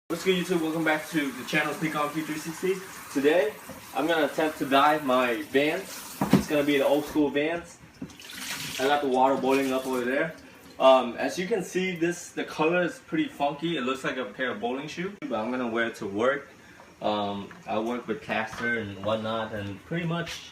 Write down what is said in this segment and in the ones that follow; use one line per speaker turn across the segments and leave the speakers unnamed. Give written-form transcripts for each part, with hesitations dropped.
What's good, YouTube? Welcome back to the channel Sneak On P360. Today, I'm gonna attempt to dye my Vans. It's gonna be the old school Vans. I got the water boiling up over there. As you can see, the color is pretty funky. It looks like a pair of bowling shoes, but I'm gonna wear it to work. I work with caster and whatnot, and pretty much,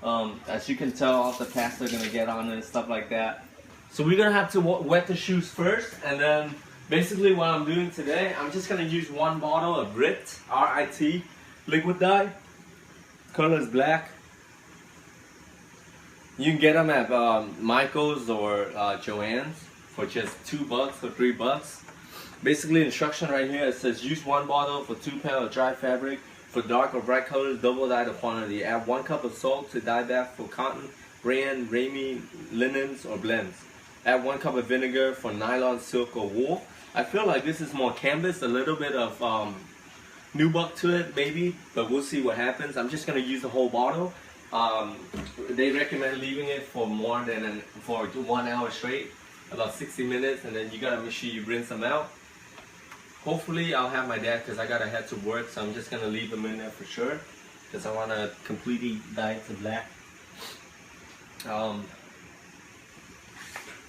as you can tell, all the caster are gonna get on it and stuff like that. So we're gonna have to wet the shoes first, and then basically what I'm doing today, I'm just gonna use one bottle of RIT, R-I-T, liquid dye. Color is black. You can get them at Michael's or Joann's for just $2 or $3. Basically, instruction right here, it says use one bottle for 2 pounds of dry fabric. For dark or bright colors, double dye the quantity. Add 1 cup of salt to dye bath for cotton, rayon, ramie, linens, or blends. Add 1 cup of vinegar for nylon, silk, or wool. I feel like this is more canvas, a little bit of nubuck to it maybe, but we'll see what happens. I'm just gonna use the whole bottle. They recommend leaving it for more than for 1 hour straight, about 60 minutes, and then you gotta make sure you rinse them out. Hopefully I'll have my dad, because I gotta head to work, so I'm just gonna leave them in there for sure, because I want to completely dye it to black.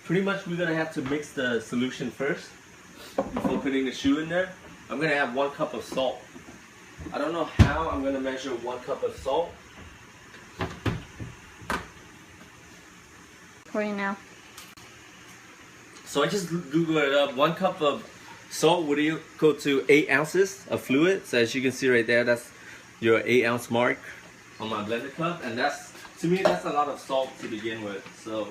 Pretty much we're gonna have to mix the solution first before putting the shoe in there. I'm gonna have 1 cup of salt. I don't know how I'm gonna measure 1 cup of salt.
For you now.
So I just Googled it up. 1 cup of salt would equal to 8 ounces of fluid. So as you can see right there, that's your 8-ounce mark on my blender cup, and that's, to me, that's a lot of salt to begin with. So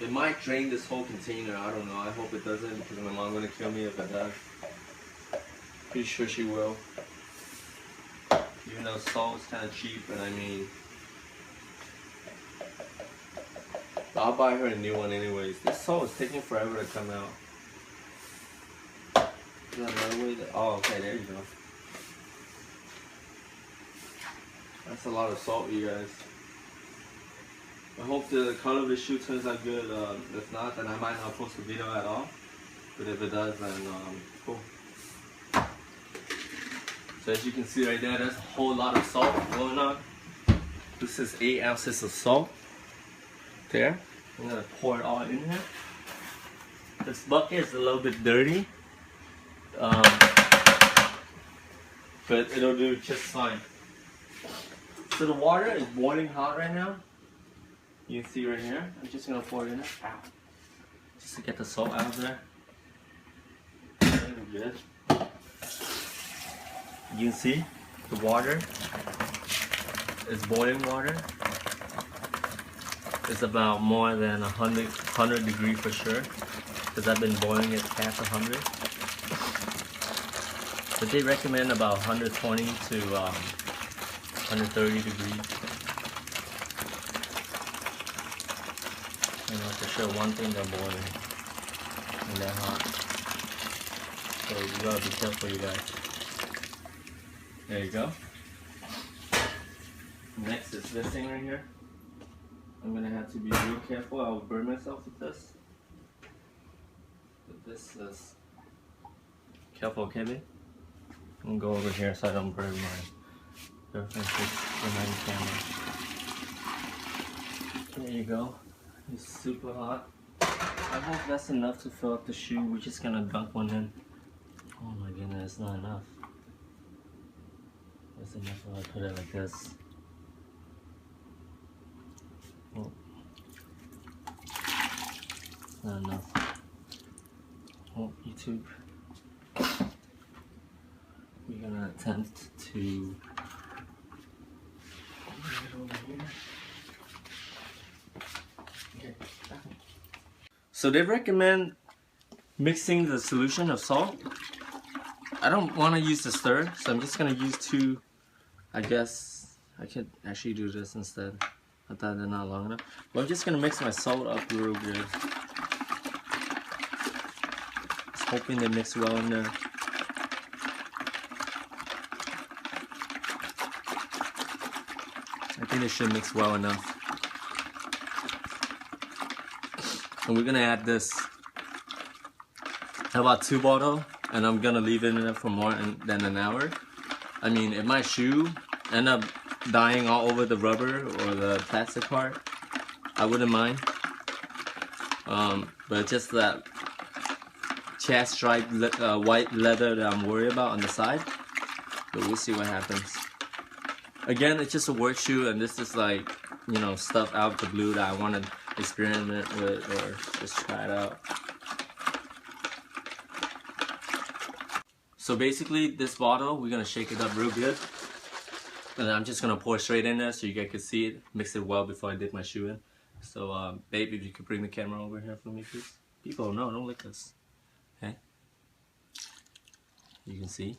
it might drain this whole container. I don't know. I hope it doesn't, because my mom's gonna kill me if it does. Pretty sure she will. Even though salt is kind of cheap, and I mean, I'll buy her a new one anyways. This salt is taking forever to come out. Is that another way? Oh, okay, there you go. That's a lot of salt, you guys. I hope the color of the shoe turns out good. If not, then I might not post a video at all. But if it does, then cool. So as you can see right there, there's a whole lot of salt going on. This is 8 ounces of salt. There. I'm gonna pour it all in here. This bucket is a little bit dirty, but it'll do just fine. So the water is boiling hot right now. You can see right here. I'm just gonna pour it in there. Ow. Just to get the salt out of there. Very good. You can see the water is boiling water. It's about more than 100 degrees for sure, because I've been boiling it past 100. But they recommend about 120 to 130 degrees. You know for sure one thing they're boiling and they're hot. So you gotta be careful, you guys. There you go. Next is this thing right here. I'm gonna have to be real careful. I will burn myself with this. But this is careful, Kevin. I'm gonna go over here so I don't burn my girlfriend's behind the camera. There you go. It's super hot. I hope that's enough to fill up the shoe. We're just gonna dunk one in. Oh my goodness, it's not enough. It's enough if I put it like this. Oh. Not enough. Oh, YouTube. We're gonna attempt to put it over here. Okay. So they recommend mixing the solution of salt. I don't want to use the stir, so I'm just gonna use 2. I guess I could actually do this instead. I thought they're not long enough. But I'm just gonna mix my salt up real good. Just hoping they mix well in there. I think they should mix well enough. And we're gonna add this I bought 2 bottles and I'm gonna leave it in there for more than an hour. I mean, if my shoe end up dying all over the rubber or the plastic part, I wouldn't mind. But just that chest stripe white leather that I'm worried about on the side. But we'll see what happens. Again, it's just a work shoe, and this is like, you know, stuff out of the blue that I want to experiment with or just try it out. So basically, this bottle, we're gonna shake it up real good, and I'm just gonna pour straight in there so you guys can see it, mix it well before I dip my shoe in. So, babe, if you could bring the camera over here for me, please. People, no, don't lick us. Okay? You can see.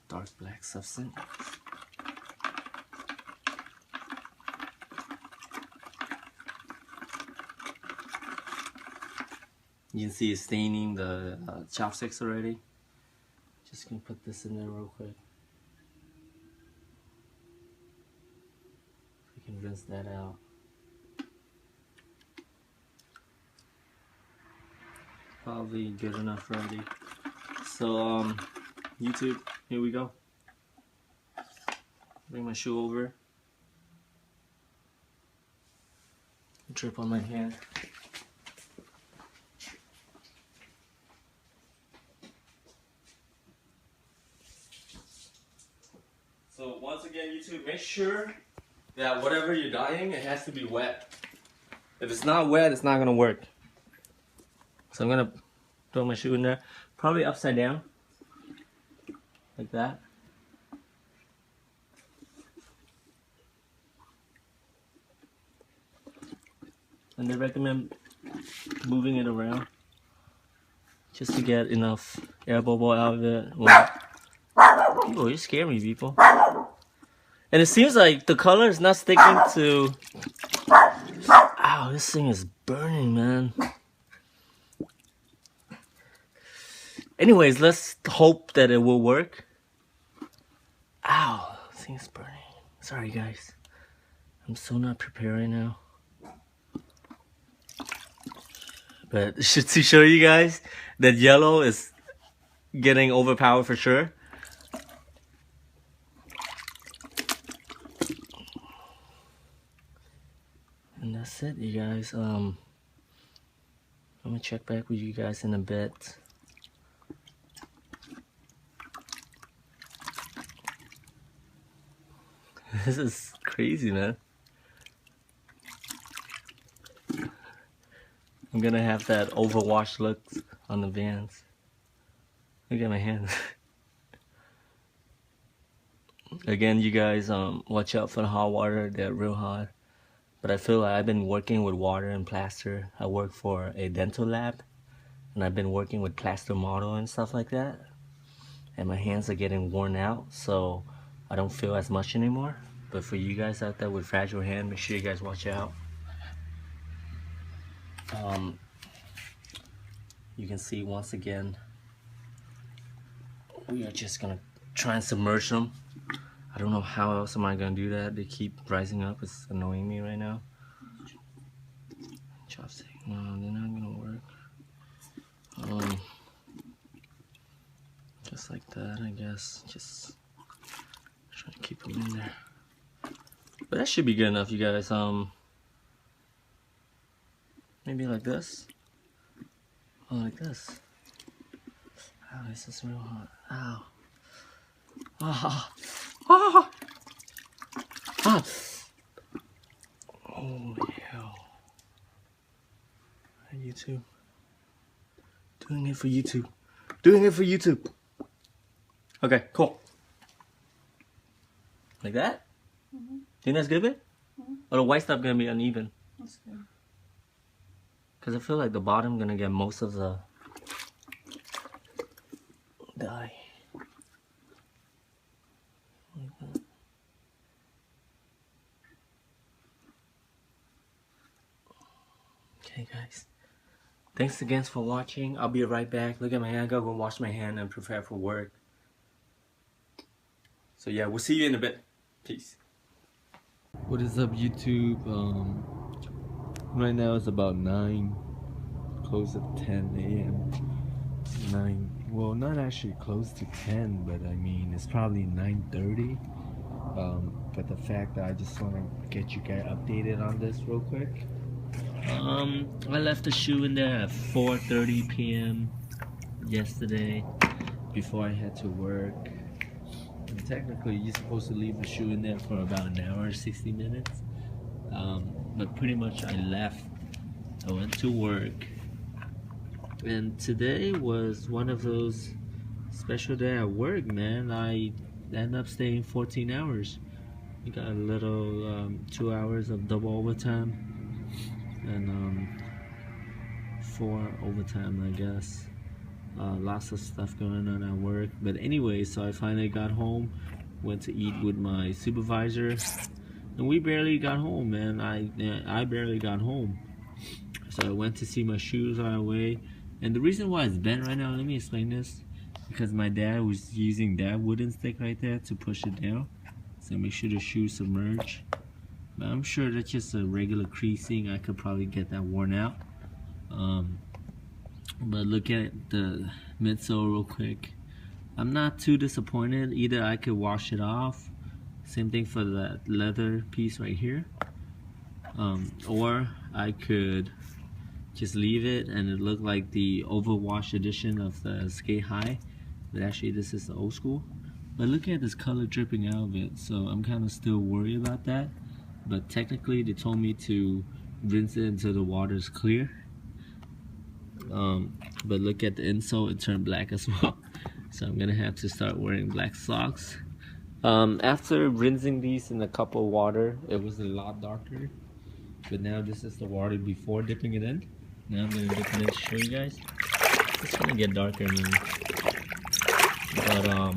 Dark black substance. You can see it's staining the chopsticks already. Just gonna put this in there real quick. We can rinse that out. Probably good enough already. So YouTube, here we go. Bring my shoe over. Drip on my hand. So once again, YouTube, make sure that whatever you're dyeing, it has to be wet. If it's not wet, it's not gonna work. So I'm gonna throw my shoe in there, probably upside down, like that. And they recommend moving it around just to get enough air bubble out of it. Oh, you scare me, people. And it seems like the color is not sticking to... Ow, this thing is burning, man. Anyways, let's hope that it will work. Ow, this thing is burning. Sorry, guys. I'm so not prepared right now. But to show you guys that yellow is getting overpowered for sure. And that's it, you guys. I'm gonna check back with you guys in a bit. This is crazy, man. I'm gonna have that overwashed look on the Vans. Look at my hands. Again, you guys, watch out for the hot water. They're real hot. But I feel like I've been working with water and plaster. I work for a dental lab, and I've been working with plaster model and stuff like that. And my hands are getting worn out, so I don't feel as much anymore. But for you guys out there with fragile hand, make sure you guys watch out. You can see once again, we are just gonna try and submerge them. I don't know how else am I gonna do that. They keep rising up. It's annoying me right now. Chopstick, no, they're not gonna work. Just like that, I guess. Just trying to keep them in there. But that should be good enough, you guys. Maybe like this. Oh, like this. Ow, this is real hot. Ow. Ah. Ah. Ah. Oh, hell. YouTube. Doing it for YouTube. Doing it for YouTube. Okay, cool. Like that? Mm-hmm. Think that's good, babe? Mm-hmm. Or the white stuff gonna be uneven? That's good. Because I feel like the bottom gonna get most of the dye. Like that. Okay, guys. Thanks again for watching. I'll be right back. Look at my hand. I gotta go wash my hand and prepare for work. So yeah, we'll see you in a bit. Peace. What is up, YouTube? Right now it's about 9. close at 10 a.m. 9, well, not actually close to 10, but I mean, it's probably 9:30. But the fact that I just want to get you guys updated on this real quick. I left the shoe in there at 4:30 p.m. yesterday before I had to work. And technically, you're supposed to leave the shoe in there for about an hour, 60 minutes. But pretty much I left. I went to work. And today was one of those special day at work, man. I ended up staying 14 hours. We got a little 2 hours of double overtime and 4 overtime, I guess. Lots of stuff going on at work. But anyway, so I finally got home, went to eat with my supervisor, and we barely got home, man. I barely got home. So I went to see my shoes on our way. And the reason why it's bent right now, let me explain this. Because my dad was using that wooden stick right there to push it down. So make sure the shoe submerge. But I'm sure that's just a regular creasing. I could probably get that worn out. But look at the midsole real quick. I'm not too disappointed. Either I could wash it off. Same thing for that leather piece right here. Or I could just leave it and it looked like the overwash edition of the Skate High, but actually this is the old school. But look at this color dripping out of it, so I'm kind of still worried about that. But technically they told me to rinse it until the water is clear. But look at the insole, it turned black as well. So I'm gonna have to start wearing black socks. After rinsing these in a cup of water, it was a lot darker. But now this is the water before dipping it in. Now I'm gonna dip it in to show you guys. It's gonna get darker now. But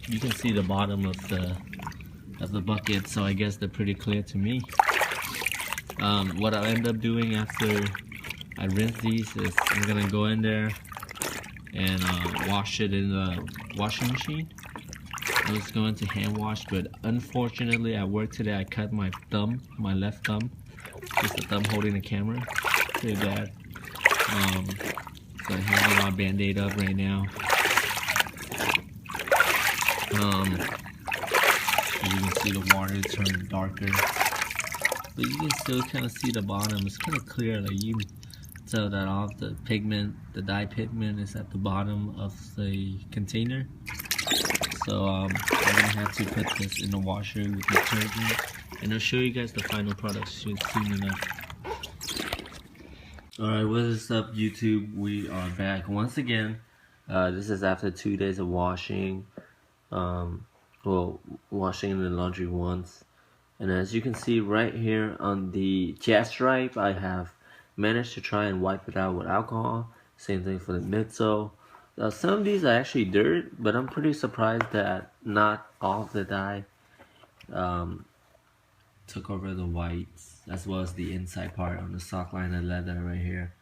you can see the bottom of the bucket, so I guess they're pretty clear to me. What I'll end up doing after I rinse these is I'm gonna go in there and wash it in the washing machine. I was going to hand wash, but unfortunately at work today I cut my thumb, my left thumb. Just the thumb holding the camera. Pretty bad. So I have my band-aid up right now. You can see the water turn darker. But you can still kind of see the bottom. It's kind of clear. Like you can tell that all of the pigment, the dye pigment is at the bottom of the container. So I'm gonna have to put this in the washer with detergent. And I'll show you guys the final product soon enough. Alright, what is up YouTube? We are back once again. This is after 2 days of washing. Well, washing in the laundry once. And as you can see right here on the jet stripe, I have managed to try and wipe it out with alcohol. Same thing for the midsole. Some of these are actually dirt, but I'm pretty surprised that not all of the dye took over the whites, as well as the inside part on the sock liner leather right here.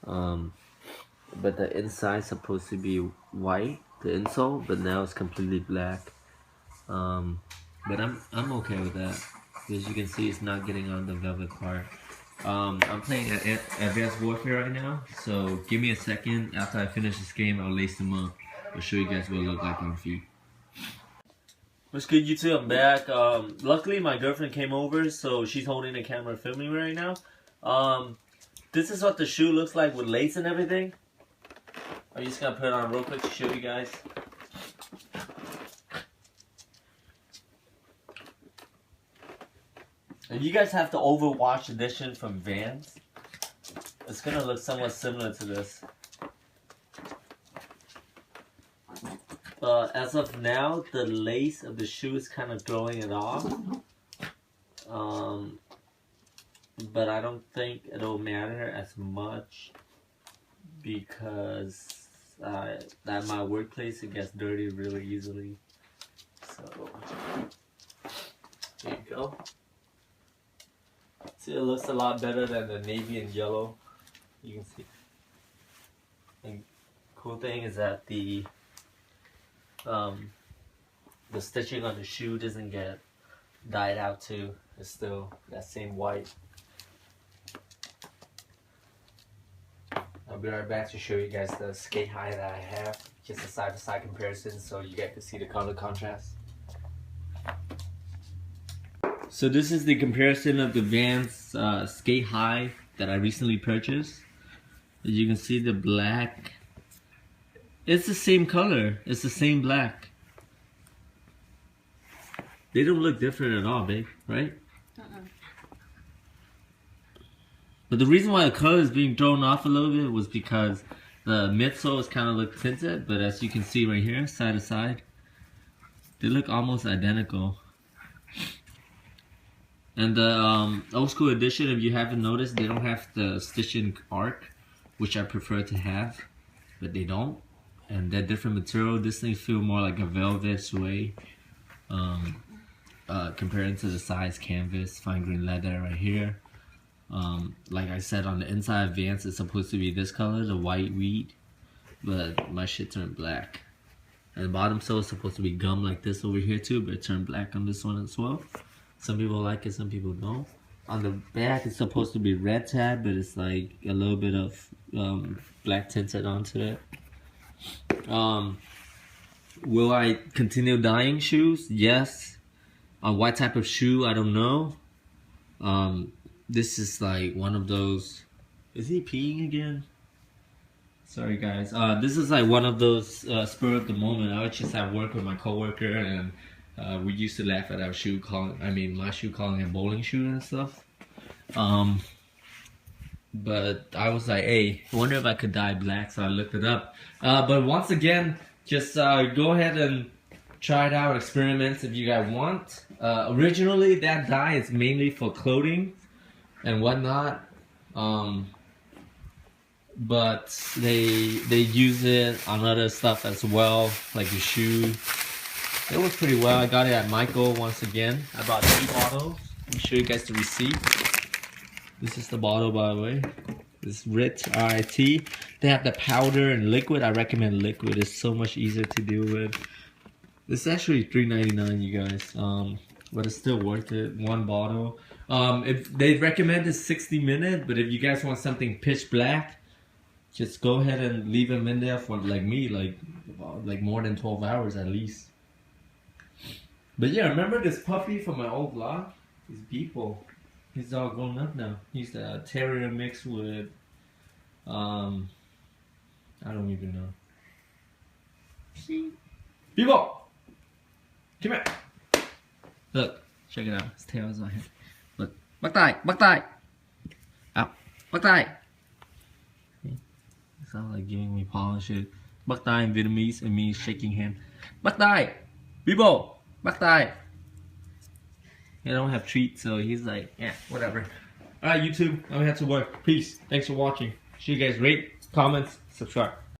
But the inside is supposed to be white, the insole, but now it's completely black. But I'm okay with that. As you can see, it's not getting on the velvet part. I'm playing Advanced Warfare right now, so give me a second. After I finish this game, I'll lace them up. I'll show you guys what it looks like on feet. What's good, YouTube? I'm back. Luckily, my girlfriend came over, so she's holding the camera filming me right now. This is what the shoe looks like with lace and everything. I'm just gonna put it on real quick to show you guys. And you guys have the overwash edition from Vans. It's gonna look somewhat similar to this. As of now, the lace of the shoe is kind of throwing it off. But I don't think it'll matter as much because at my workplace it gets dirty really easily. So there you go. See, it looks a lot better than the navy and yellow. You can see. And cool thing is that the stitching on the shoe doesn't get dyed out too. It's still that same white.
I'll be right back to show you guys the skate high that I have. Just a side-to-side comparison so you guys can see the color contrast. So this is the comparison of the Vans skate high that I recently purchased. As you can see, the black, it's the same color, it's the same black. They don't look different at all, babe, right? But the reason why the color is being thrown off a little bit was because the midsole is kind of look tinted, but as you can see right here, side to side, they look almost identical. And the Old Skool edition, if you haven't noticed, they don't have the stitching arc, which I prefer to have, but they don't. And that different material, this thing feel more like a velvet suede, compared to the size canvas, fine grain leather right here. Like I said, on the inside of Vans, it's supposed to be this color, the white wheat, but my shit turned black. And the bottom sole is supposed to be gum like this over here too, but it turned black on this one as well. Some people like it, some people don't. On the back, it's supposed to be red tab, but it's like a little bit of black tinted onto it. Will I continue dyeing shoes? Yes. What type of shoe? I don't know. This is like one of those. Is he peeing again? Sorry guys. This is like one of those spur of the moment. I was just at work with my coworker, and we used to laugh at our shoe my shoe calling it bowling shoe and stuff. But I was like, hey, I wonder if I could dye black, so I looked it up. But once again, just go ahead and try it out, experiments if you guys want. Originally, that dye is mainly for clothing and whatnot, but they use it on other stuff as well, like your shoe. It works pretty well. I got it at Michael once again. I bought 2 bottles. Let me show you guys the receipt. This is the bottle, by the way. It's RIT, R-I-T. They have the powder and liquid. I recommend liquid. It's so much easier to deal with. It's actually $3.99, you guys. But it's still worth it. 1 bottle. If they recommend is 60 minutes, but if you guys want something pitch black, just go ahead and leave them in there for like me, like more than 12 hours at least. But yeah, remember this puppy from my old vlog? These people. He's all grown up now. He's a terrier mixed with, I don't even know. See? People! Come here! Look, check it out. His tail is on here. Look. Bắc Tài! Bắc Tài! Out. Bắc Tài! It sounds like giving me paw and shit. Bắc Tài in Vietnamese and me shaking hand. Bắc Tài! People! Bắc Tài! I don't have treats, so he's like, yeah, whatever. Alright, YouTube, I'm gonna have to work. Peace. Thanks for watching. See you guys. Rate, comments, subscribe.